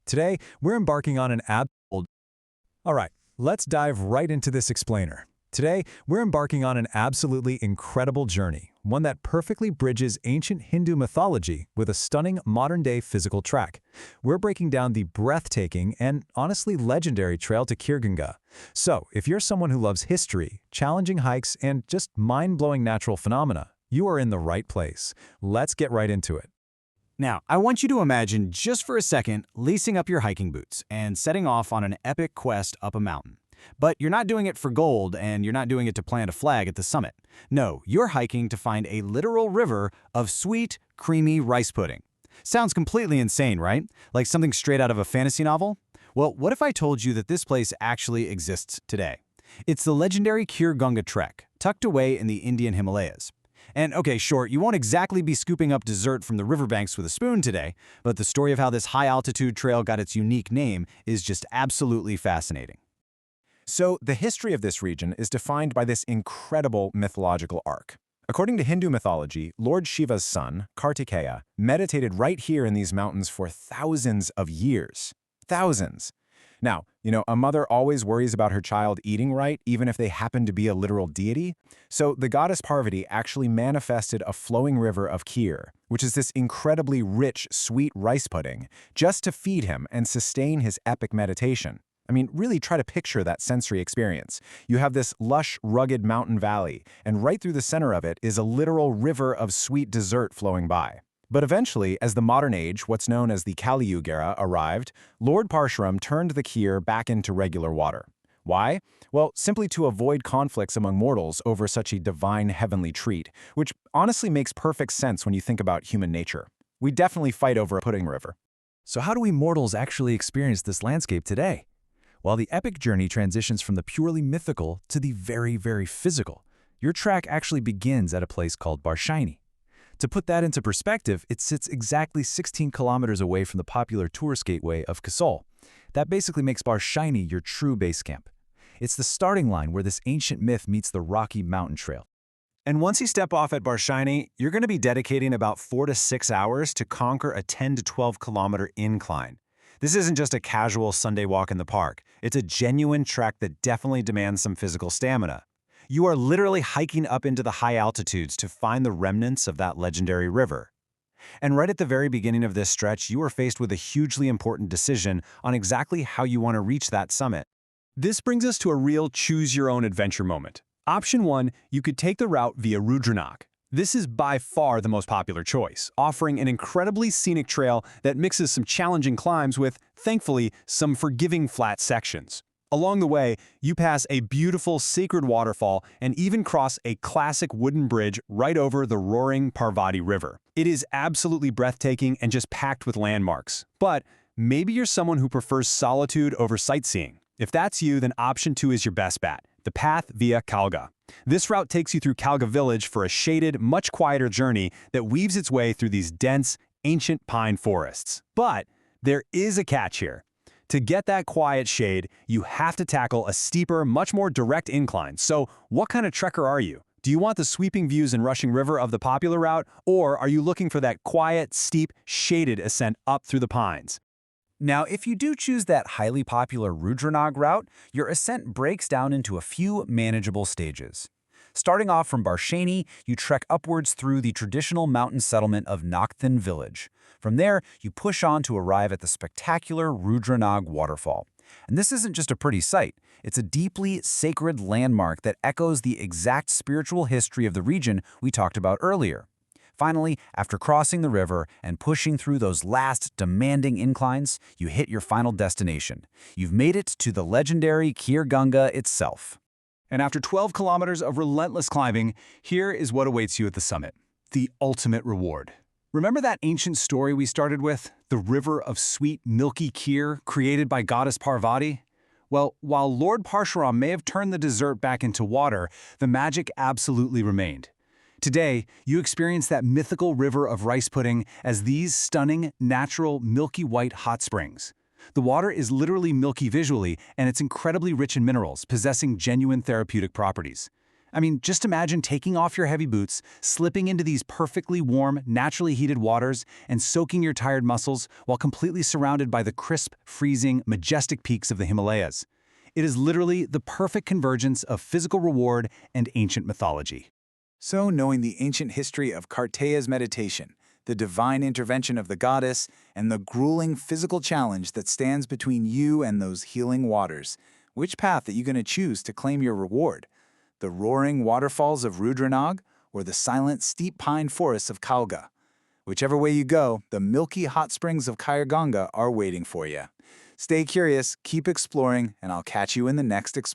Today, we're embarking on an Alright, let's dive right into this explainer. Today, we're embarking on an absolutely incredible journey, one that perfectly bridges ancient Hindu mythology with a stunning modern-day physical trek. We're breaking down the breathtaking and honestly legendary trail to Kheerganga. So, if you're someone who loves history, challenging hikes, and just mind-blowing natural phenomena, you are in the right place. Let's get right into it. Now, I want you to imagine just for a second lacing up your hiking boots and setting off on an epic quest up a mountain. But you're not doing it for gold, and you're not doing it to plant a flag at the summit. No, you're hiking to find a literal river of sweet, creamy rice pudding. Sounds completely insane, right? Like something straight out of a fantasy novel? Well, what if I told you that this place actually exists today? It's the legendary Kheerganga Trek, tucked away in the Indian Himalayas. And okay, sure, you won't exactly be scooping up dessert from the riverbanks with a spoon today, but the story of how this high-altitude trail got its unique name is just absolutely fascinating. So, the history of this region is defined by this incredible mythological arc. According to Hindu mythology, Lord Shiva's son, Kartikeya, meditated right here in these mountains for thousands of years. Thousands. Now, a mother always worries about her child eating right, even if they happen to be a literal deity. So the goddess Parvati actually manifested a flowing river of kheer, which is this incredibly rich, sweet rice pudding, just to feed him and sustain his epic meditation. I mean, really try to picture that sensory experience. You have this lush, rugged mountain valley, and right through the center of it is a literal river of sweet dessert flowing by. But eventually, as the modern age, what's known as the Kali Yuga era, arrived, Lord Parshuram turned the kheer back into regular water. Why? Well, simply to avoid conflicts among mortals over such a divine heavenly treat, which honestly makes perfect sense when you think about human nature. We definitely fight over a pudding river. So how do we mortals actually experience this landscape today? While the epic journey transitions from the purely mythical to the very, very physical, your trek actually begins at a place called Parshuram. To put that into perspective, it sits exactly 16 kilometers away from the popular tourist gateway of Kasol. That basically makes Parshuram your true base camp. It's the starting line where this ancient myth meets the rocky mountain trail. And once you step off at Parshuram, you're going to be dedicating about 4 to 6 hours to conquer a 10 to 12 kilometer incline. This isn't just a casual Sunday walk in the park. It's a genuine trek that definitely demands some physical stamina. You are literally hiking up into the high altitudes to find the remnants of that legendary river. And right at the very beginning of this stretch, you are faced with a hugely important decision on exactly how you want to reach that summit. This brings us to a real choose-your-own-adventure moment. Option 1, you could take the route via Rudranag. This is by far the most popular choice, offering an incredibly scenic trail that mixes some challenging climbs with, thankfully, some forgiving flat sections. Along the way, you pass a beautiful sacred waterfall and even cross a classic wooden bridge right over the roaring Parvati River. It is absolutely breathtaking and just packed with landmarks. But maybe you're someone who prefers solitude over sightseeing. If that's you, then option 2 is your best bet, the path via Kalga. This route takes you through Kalga village for a shaded, much quieter journey that weaves its way through these dense, ancient pine forests. But there is a catch here. To get that quiet shade, you have to tackle a steeper, much more direct incline. So what kind of trekker are you? Do you want the sweeping views and rushing river of the popular route, or are you looking for that quiet, steep, shaded ascent up through the pines? Now, if you do choose that highly popular Rudranag route, your ascent breaks down into a few manageable stages. Starting off from Parshuram, you trek upwards through the traditional mountain settlement of Nakthan village. From there, you push on to arrive at the spectacular Rudranag waterfall. And this isn't just a pretty sight, it's a deeply sacred landmark that echoes the exact spiritual history of the region we talked about earlier. Finally, after crossing the river and pushing through those last demanding inclines, you hit your final destination. You've made it to the legendary Kheerganga itself. And after 12 kilometers of relentless climbing, here is what awaits you at the summit, the ultimate reward. Remember that ancient story we started with, the river of sweet, milky kheer created by goddess Parvati? Well, while Lord Parshuram may have turned the dessert back into water, the magic absolutely remained. Today, you experience that mythical river of rice pudding as these stunning, natural, milky white hot springs. The water is literally milky visually, and it's incredibly rich in minerals, possessing genuine therapeutic properties. I mean, just imagine taking off your heavy boots, slipping into these perfectly warm, naturally heated waters, and soaking your tired muscles while completely surrounded by the crisp, freezing, majestic peaks of the Himalayas. It is literally the perfect convergence of physical reward and ancient mythology. So, knowing the ancient history of Kartikeya's meditation, the divine intervention of the goddess, and the grueling physical challenge that stands between you and those healing waters, which path are you going to choose to claim your reward? The roaring waterfalls of Rudranag or the silent, steep pine forests of Kalga? Whichever way you go, the milky hot springs of Kheerganga are waiting for you. Stay curious, keep exploring, and I'll catch you in the next exploration.